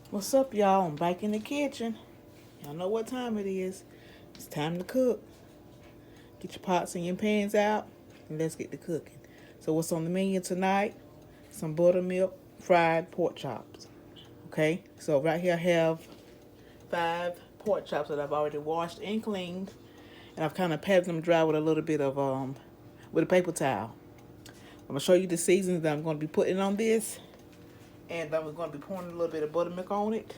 What's up, y'all? I'm back in the kitchen. Y'all know what time it is. It's time to cook. Get your pots and your pans out, and let's get to cooking. So what's on the menu tonight? Some buttermilk fried pork chops. Okay, so right here I have 5 pork chops that I've already washed and cleaned, and I've kind of patted them dry with a little bit of with a paper towel. I'm gonna show you the seasons that I'm gonna be putting on this, and I'm gonna be pouring a little bit of buttermilk on it.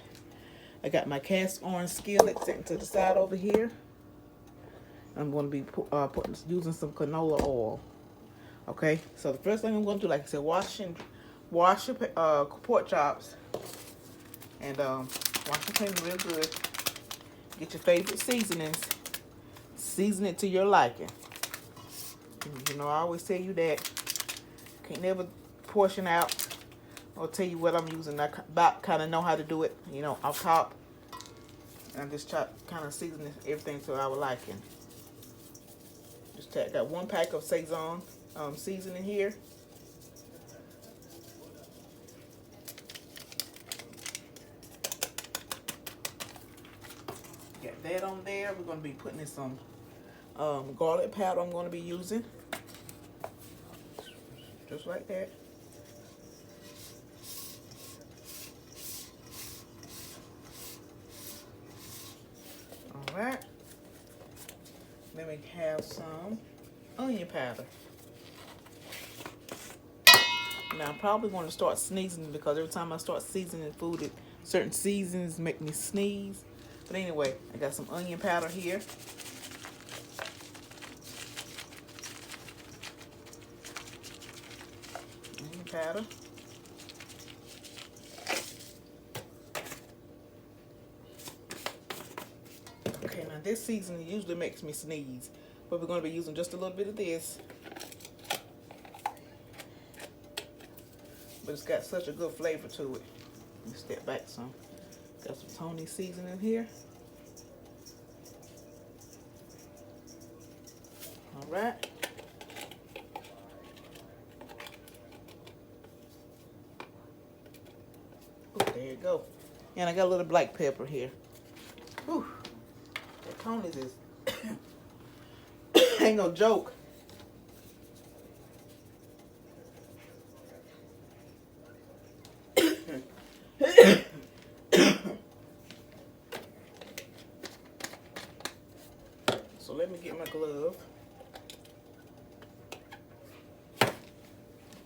I got my cast iron skillet sitting to the side over here. I'm going to be using some canola oil. Okay, so the first thing I'm going to do, like I said, wash your pork chops and wash them clean real good. Get your favorite seasonings. Season it to your liking. You know, I always tell you that. Can't never portion out or tell you what I'm using. I about kind of know how to do it, you know, off top. And I'm just kind of seasoning everything to our liking. Just got 1 pack of Saison seasoning here. Got that on there. We're going to be putting in some garlic powder I'm going to be using. Just like that. Alright. Then we have some onion powder. Now I'm probably going to start sneezing because every time I start seasoning food, certain seasons make me sneeze. But anyway, I got some onion powder here. Onion powder. Okay, now this seasoning usually makes me sneeze, but we're going to be using just a little bit of this. But it's got such a good flavor to it. Let me step back some. Got some Tony seasoning here. All right. Oh, there you go. And I got a little black pepper here. Whew. That Tony's is ain't no joke. So let me get my glove.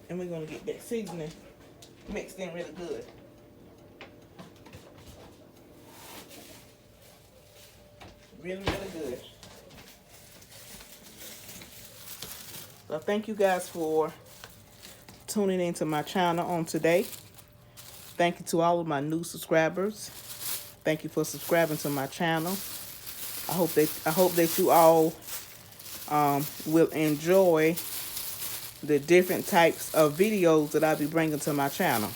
And we're going to get that seasoning mixed in really good. Really, really good. So thank you guys for tuning into my channel on today. Thank you to all of my new subscribers. Thank you for subscribing to my channel. I hope that you all will enjoy the different types of videos that I'll be bringing to my channel.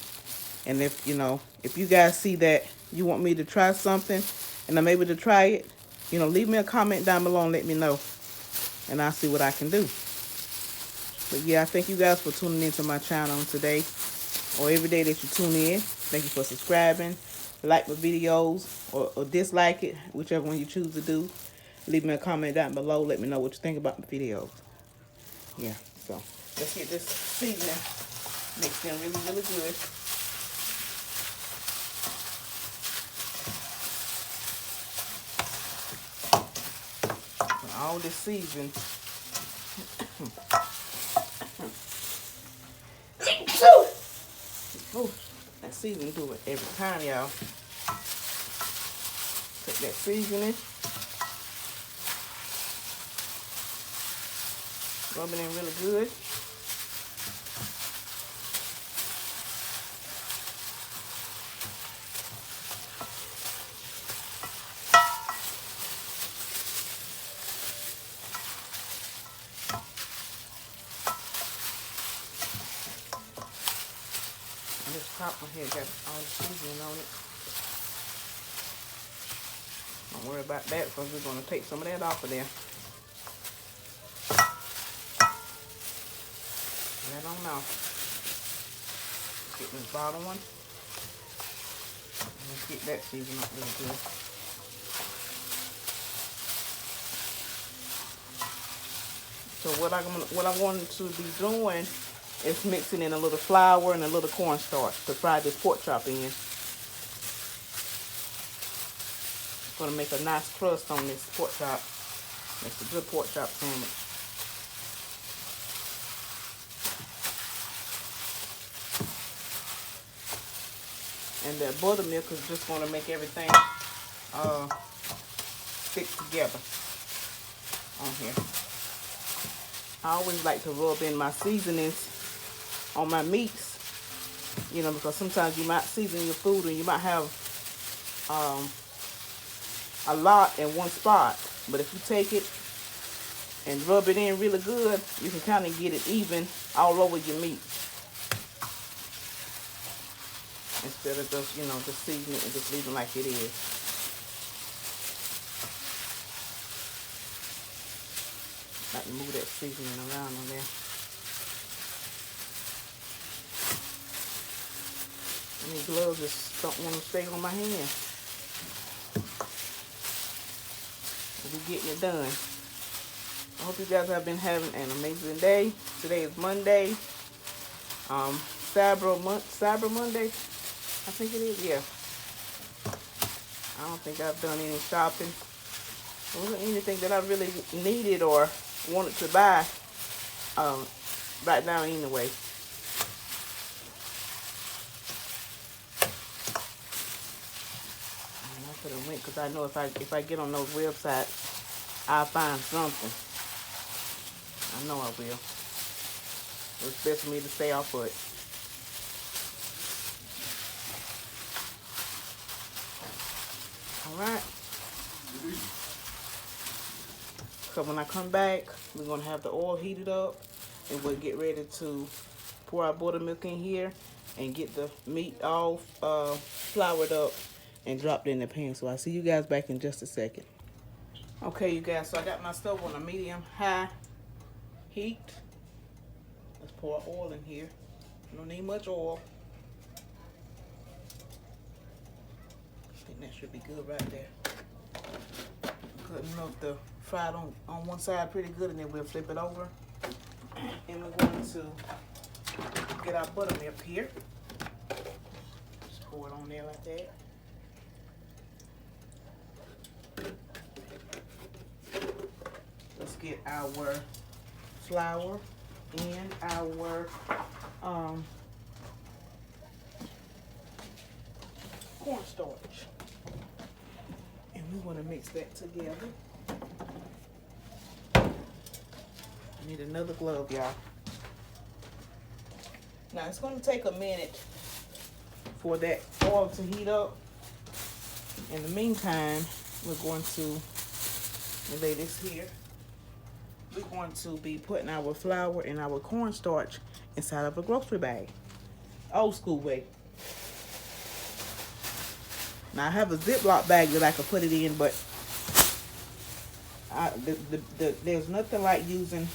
And if you guys see that you want me to try something and I'm able to try it, leave me a comment down below and let me know, and I'll see what I can do. But yeah, I thank you guys for tuning into my channel today, or every day that you tune in. Thank you for subscribing, like my videos, or dislike it, whichever one you choose to do. Leave me a comment down below. Let me know what you think about the videos. Yeah, so let's get this seasoning mixed in really, really good. And all this seasoning. Ooh, that seasoning do it every time, y'all. Take that seasoning, rub it in really good. And this top one here got all the seasoning on it. Don't worry about that because we're going to take some of that off of there. That on off. Get this bottom one. Let's get that seasoned up real good. So what I'm going to be doing is mixing in a little flour and a little cornstarch to fry this pork chop in. Going to make a nice crust on this pork chop. Makes a good pork chop sandwich. And the buttermilk is just going to make everything stick together on here. I always like to rub in my seasonings on my meats, you know, because sometimes you might season your food and you might have a lot in one spot. But if you take it and rub it in really good, you can kind of get it even all over your meat. Instead of just, you know, just seasoning it and just leaving like it is. Like to move that seasoning around on there. And these gloves just don't want to stay on my hand. We're getting it done. I hope you guys have been having an amazing day. Today is Monday. Cyber Monday. I think it is, yeah. I don't think I've done any shopping. There wasn't anything that I really needed or wanted to buy right now anyway. And I could have went because I know if I get on those websites, I'll find something. I know I will. It's best for me to stay off of it. Alright. So when I come back, we're going to have the oil heated up and we'll get ready to pour our buttermilk in here and get the meat all floured up and dropped in the pan. So I'll see you guys back in just a second. Okay, you guys, so I got my stove on a medium-high heat. Let's pour oil in here. Don't need much oil. I think that should be good right there. Good enough to fry it on one side pretty good, and then we'll flip it over. And we're going to get our buttermilk here. Just pour it on there like that. Let's get our flour and our cornstarch. And we want to mix that together. I need another glove, y'all. Now it's going to take a minute for that oil to heat up. In the meantime, we're going to lay this here. We're going to be putting our flour and our cornstarch inside of a grocery bag. Old school way. Now I have a Ziploc bag that I can put it in, but there's nothing like using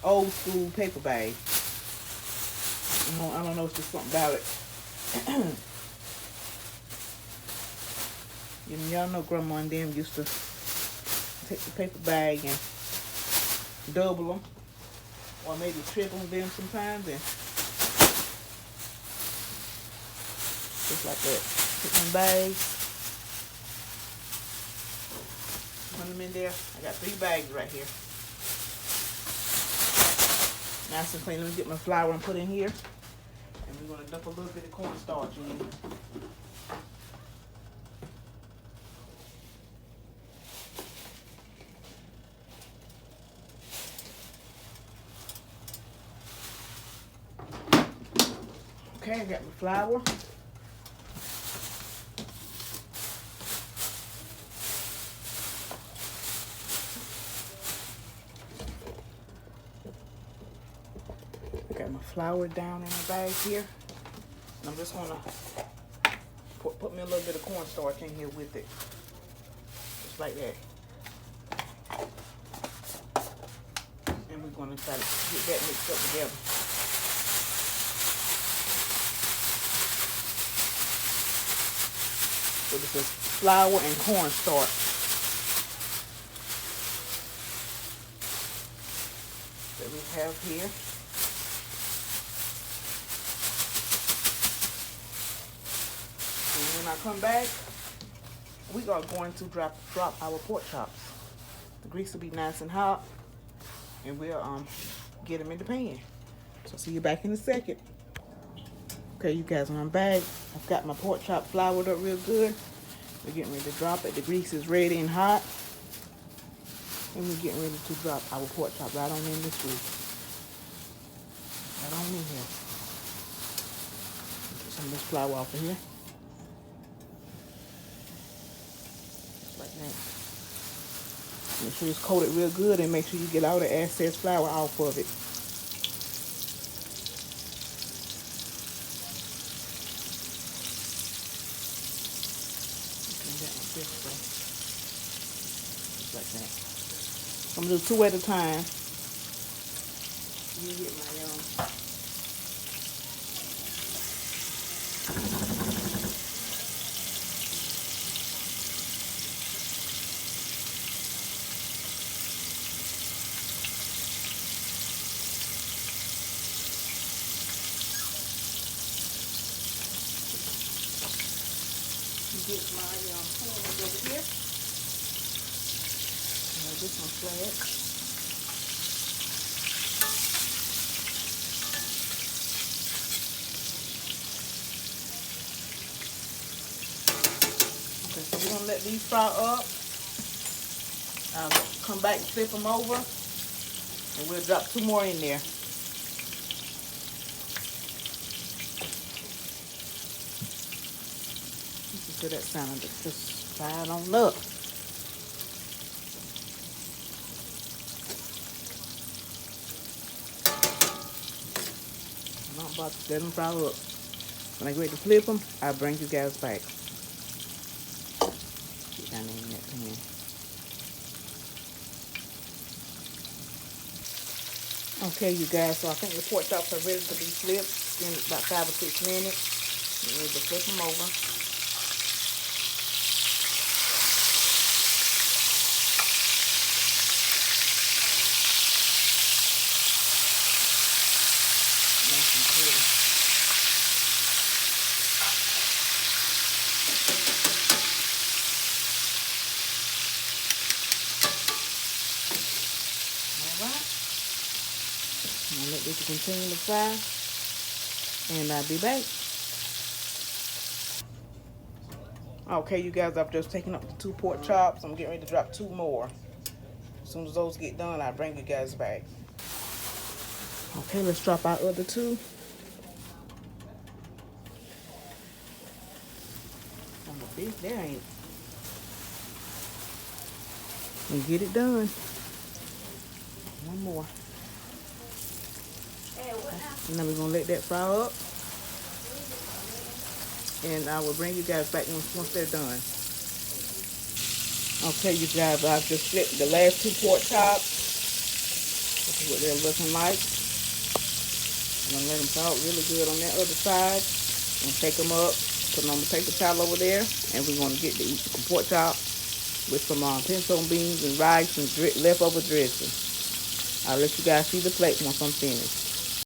old school paper bag. I don't know, it's just something about it. Y'all know Grandma and them used to take the paper bag and double them, or maybe triple them sometimes, and just like that. Put them bags, put them in there. I got 3 bags right here. Nice and clean. Let me get my flour and put in here, and we're gonna dump a little bit of cornstarch in. Okay, I got my flour. I got my flour down in the bag here. And I'm just gonna put me a little bit of cornstarch in here with it. Just like that. And we're gonna try to get that mixed up together. So this is flour and cornstarch that we have here. And when I come back, we are going to drop our pork chops. The grease will be nice and hot, and we'll get them in the pan. So see you back in a second. Okay, you guys, when I'm back, I've got my pork chop floured up real good. We're getting ready to drop it. The grease is ready and hot. And we're getting ready to drop our pork chop right on in this grease. Right on in here. Get some of this flour off of here. Just like that. Make sure it's coated real good and make sure you get all the excess flour off of it. Just like that. I'm gonna do 2 at a time. Let me get my pan over here. This one flat. Okay, so we're gonna let these fry up. I'll come back and flip them over, and we'll drop 2 more in there. Listen to that sound of it just fried on up. I'm about to let them fry up. When I get ready to flip them, I'll bring you guys back. Get down there in that pan. Okay, you guys, so I think the pork chops are ready to be flipped in about 5 or 6 minutes. We're ready to flip them over. Nice and pretty. I'll let this continue to fry, and I'll be back. Okay, you guys, I've just taken up the 2 pork chops. I'm getting ready to drop 2 more. As soon as those get done, I'll bring you guys back. Okay, let's drop our other 2. I'm a big there, ain't it? And get it done. 1 more. And then we're going to let that fry up. And I will bring you guys back once they're done. Okay, you guys, I've just flipped the last 2 pork chops. This is what they're looking like. I'm going to let them thaw really good on that other side. And take them up, put them on the paper towel over there. And we're going to get to eat some pork chop with some pinto beans and rice and leftover dressing. I'll let you guys see the plate once I'm finished.